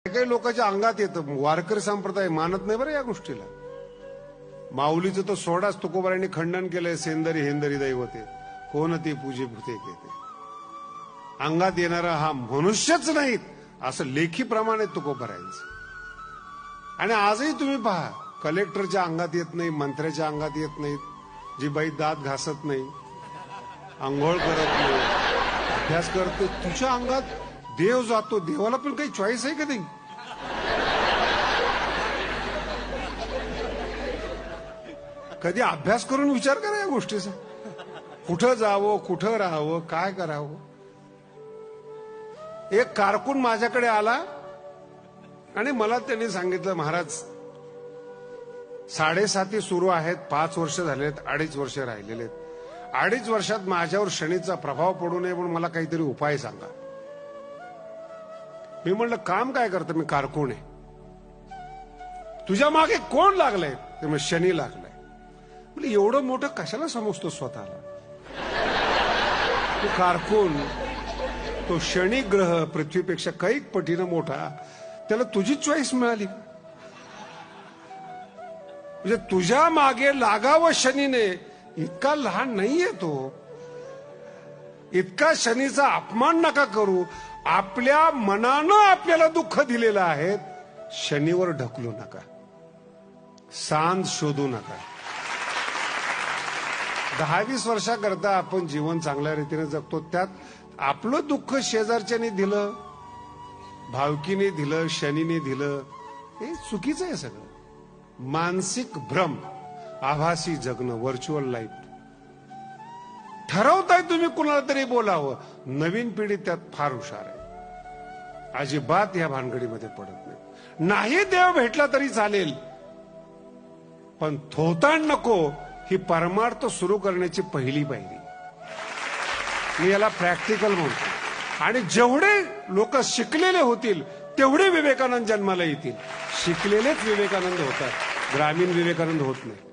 काही लोकांच्या अंगात येतं. वारकरी संप्रदाय मानत नाही बरं या गोष्टीला. माऊलीचं तर सोडाच, तुकोबारायांनी खंडन केलंय. सेंदरी हेंदरी दैवते कोण ती पूजे भूते केते. अंगात येणारा हा मनुष्यच नाहीत असं लेखी प्रमाण आहे तुकोबारायांचं. आणि आजही तुम्ही पहा, कलेक्टरच्या अंगात येत नाही, मंत्र्याच्या अंगात येत नाहीत, जी बाई दात घासत नाही, आंघोळ करत नाही, अभ्यास करते, तुझ्या अंगात देव जातो. देवाला पण काही चॉईस आहे का नाही? कधी अभ्यास करून विचार करा या गोष्टीचा. कुठं जावं, कुठं राहावं, काय करावं. एक कारकून माझ्याकडे आला आणि मला त्यांनी सांगितलं, महाराज 7.5 सुरू आहेत, 5 वर्ष झालेत, 2.5 वर्ष राहिलेले आहेत. 2.5 वर्षात माझ्यावर शनीचा प्रभाव पडू नये म्हणून मला काहीतरी उपाय सांगा. मी म्हणलं, काम काय करतं? मी कारकून आहे. तुझ्या मागे कोण लागलंय? ते मग शनी लागलाय. म्हणजे एवढं मोठं कशाला समजतो स्वतःला? तो कारकून, तो शनी ग्रह पृथ्वीपेक्षा कैक पटीनं मोठा, त्याला तुझी चॉईस मिळाली. म्हणजे तुझ्या मागे लागावं शनीने, इतका लहान नाहीये तो. इतका शनीचा अपमान नका करू. आपल्या मनानं आपल्याला दुःख दिलेलं आहे, शनीवर ढकलू नका, सांध शोधू नका. 10-20 वर्षाकरता आपण जीवन चांगल्या रीतीने जगतो, त्यात आपलं दुःख शेजारच्याने दिलं, भावकीने दिलं, शनीने दिलं, हे चुकीचं आहे सगळं. मानसिक भ्रम, आभासी जगणं, व्हर्च्युअल लाईफ. ठरवताय तुम्ही कुणाला तरी बोलावं. नवीन पिढी त्यात फार हुशार आहे, अजिबात या भानगडीमध्ये पडत नाही. नाही देव भेटला तरी चालेल, पण थोताण नको, ही परमार्थ सुरू करण्याची पहिली पायरी. मी याला प्रॅक्टिकल म्हणतो. आणि जेवढे लोक शिकलेले होतील तेवढे विवेकानंद जन्माला येतील. शिकलेलेच विवेकानंद होतात, ग्रामीण विवेकानंद होत नाही.